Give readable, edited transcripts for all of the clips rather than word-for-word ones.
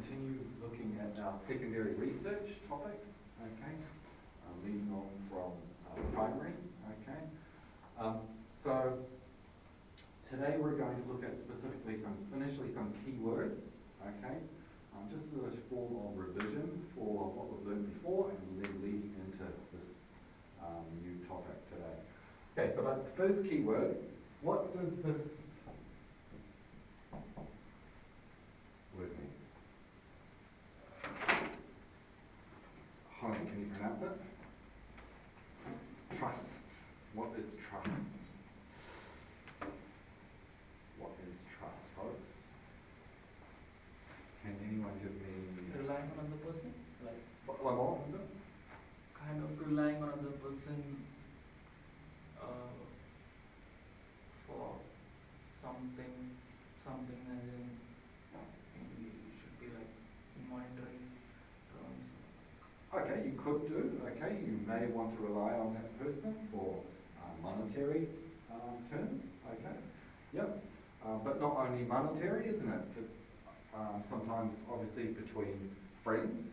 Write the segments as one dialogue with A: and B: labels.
A: continue looking at our secondary research topic, okay, leading on from primary, okay. So today we're going to look at specifically initially some keywords, okay, just as a form of revision for what we've learned before and then leading into this new topic today. Okay, so the first keyword, what does this word mean? Hone, can you pronounce it? Trust. What is trust? What is trust, folks? Can anyone give me...
B: Relying on another person? Like
A: one more?
B: kind of relying on another person for something as in maybe it should be like in monetary terms.
A: Okay, you could do. Okay, you may want to rely on that person for monetary terms. Okay, yep. But not only monetary, isn't it? Sometimes, obviously, between friends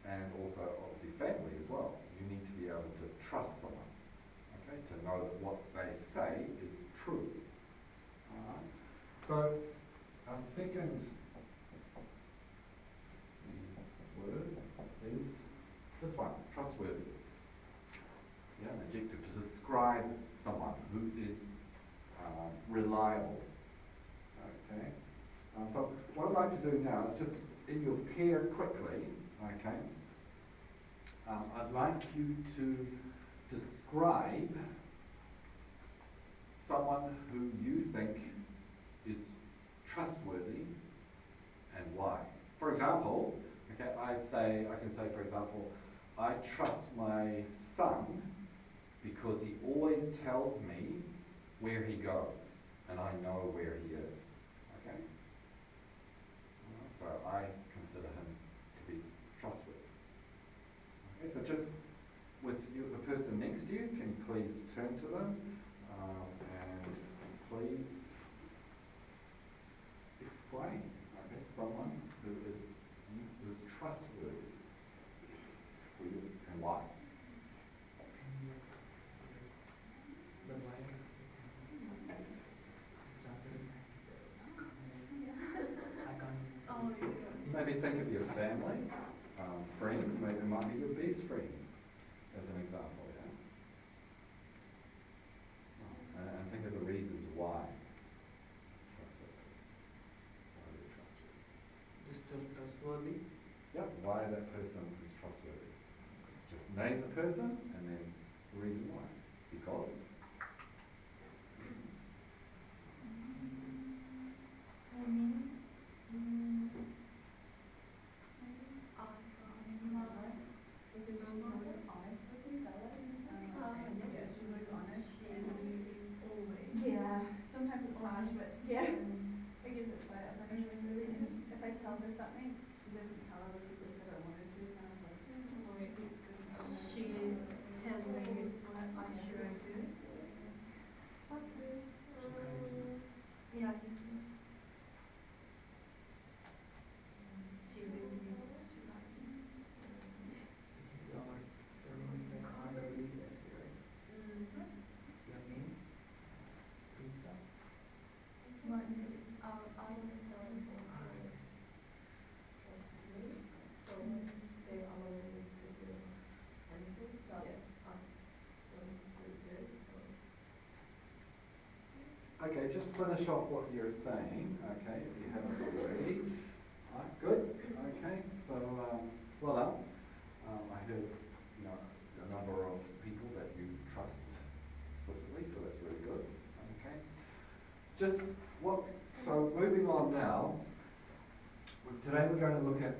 A: and also, obviously, family as well. You need to be able to trust someone. Okay, to know that what they say is true. Alright. So, our second word is this one, trustworthy. Yeah, an adjective to describe someone who is reliable. Okay. So what I'd like to do now is just in your pair quickly. Okay. I'd like you to describe someone who you think is trustworthy and why. For example, okay, I can say, for example, I trust my son because he always tells me where he goes, and I know where he is. Okay? So I consider him to be trustworthy. Okay, so just with the person next to you, can you please turn to them and please explain, okay, someone who is trustworthy for you and why.
B: The why is Jata is I can't.
A: Maybe think of your family, friends, maybe it might be your best friend as an example, yeah? And think of the reasons why trustworthy. Why they're trustworthy.
B: Just trustworthy?
A: Yep, why that person is trustworthy. Just name the person and then the reason why. Because?
C: For me, maybe Bella, because she's always honest with me. Bella, my friend, yeah, she's always honest.
D: She
C: And
D: is always.
C: yeah, sometimes it's harsh,
D: Honest
C: but yeah,
D: and
C: I guess that's why I find her trustworthy. And if I tell her something, she doesn't tell other people because I don't want her to. Kind of like,
D: or
C: maybe it's good to know.
D: she tells me what I
C: Yeah.
D: shouldn't do. Yeah, I think so. She really she likes me.
B: Your spelling is like RWESA, right? Your name? Lisa?
D: My name, ISA.
C: Trustworthy. So they always give you answers that
D: Yeah.
C: feels really good. So
A: Okay, just finish off what you're saying, okay, if you haven't already. Alright, good. Okay, so well done. I heard, a number of people that you trust explicitly, so that's really good. Okay. So moving on now, today we're going to look at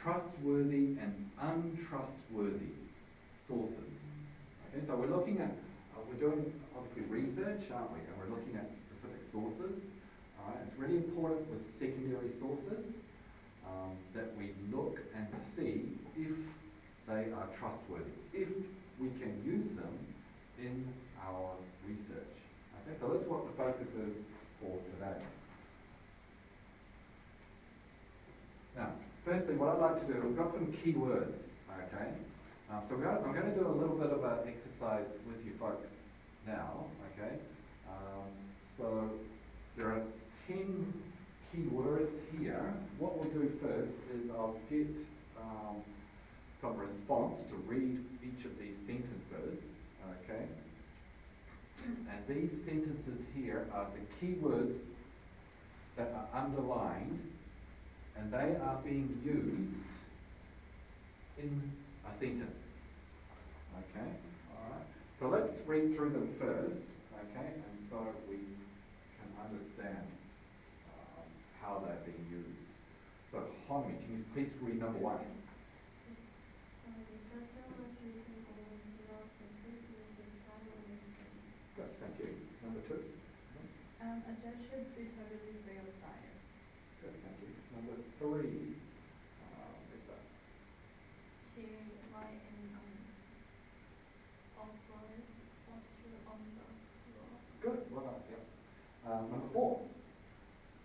A: trustworthy and untrustworthy sources. Okay, so we're looking at, we're doing obviously research, aren't we? And we're looking at specific sources. It's really important with secondary sources that we look and see if they are trustworthy, if we can use them in our research. Okay, so that's what the focus is for today. Now, firstly, what I'd like to do, we've got some key words, okay? So I'm going to do a little bit of an exercise with you folks now, okay? So there are 10 key words here. What we'll do first is I'll get some response to read each of these sentences, okay? And these sentences here are the key words that are underlined, and they are being used in a sentence. Okay? Alright. So let's read through them first, okay? And so we can understand how they're being used. So, Honmi, can you please read number 1?
C: The researcher was using original sources with the time of the study.
A: Good, thank you. Number 2?
D: A judge should be totally free of bias.
A: Good, thank you. Number 3, Lisa.
D: She lie in upright posture on the floor.
A: Good, well done, yeah. Number 4.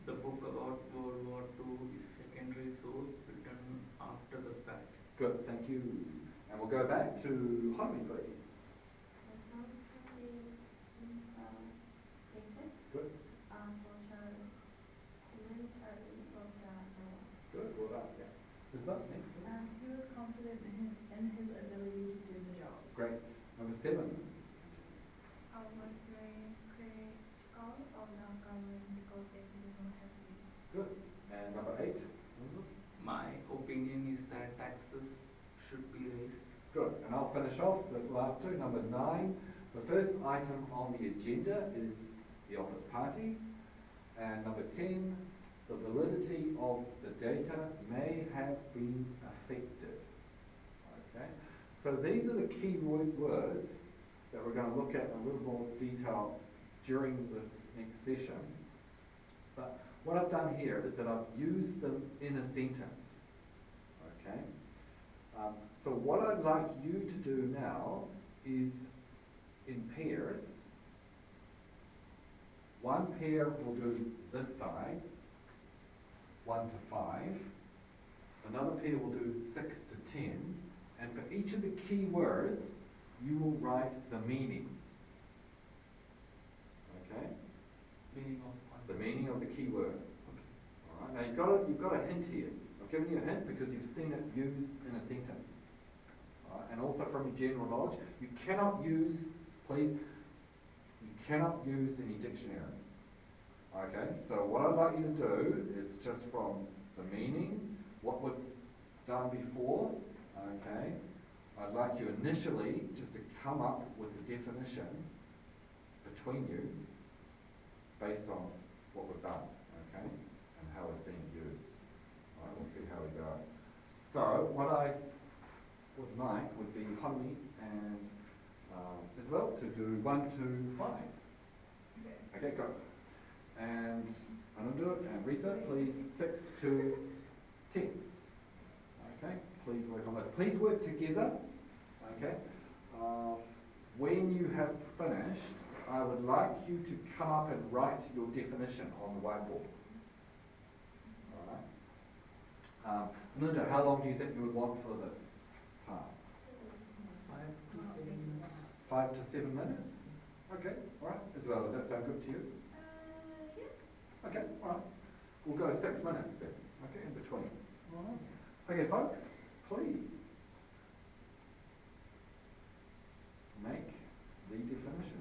B: The book about World War II is a secondary source written after the fact.
A: Good, thank you. And we'll go back to Honmi, please.
C: The source code is dated.
A: Good,
C: Social commentary of the novel.
A: good, well done, yeah. Isabel, next.
D: He was confident in his ability to do the job.
A: Great. Number 7.
D: I was very critical of the government because they did not have this.
A: Good. And number 8.
B: My opinion is that taxes should be raised.
A: Good. And I'll finish off the last 2. Number 9. The first item on the agenda is the office party. And number 10. The validity of the data may have been affected. Okay. So these are the key words that we're going to look at in a little more detail during this next session. But what I've done here is that I've used them in a sentence. Okay? So what I'd like you to do now is in pairs. One pair will do this side, 1 to 5. Another pair will do 6 to 10. And for each of the key words, you will write the meaning. Okay?
B: Meaning of one.
A: The meaning of the key word.
B: Okay.
A: All right. Now you've got a hint here. I've given you a hint because you've seen it used in a sentence. All right. And also from your general knowledge, you cannot use, please, you cannot use any dictionary. Okay. So what I'd like you to do is just from the meaning, what we've done before. Okay. I'd like you initially just to come up with a definition between you based on what we've done, okay, and how we're seeing it used. All right, we'll see how we go. So what I would like would be Honmi and Isabel to do 1 to 5. Okay, go. And Ananda and Risa, please 6 to 10. Okay, please work on that. Please work together. Okay. When you have finished, I would like you to come up and write your definition on the whiteboard. All right. Ananda, how long do you think you would want for this task?
B: 5 to 7 minutes.
A: 5 to 7 minutes? Okay, all right. Isabel, does that sound good to you?
D: Yeah.
A: Okay, all right. We'll go 6 minutes then, okay, in between. All right. Okay, folks, please make the definition.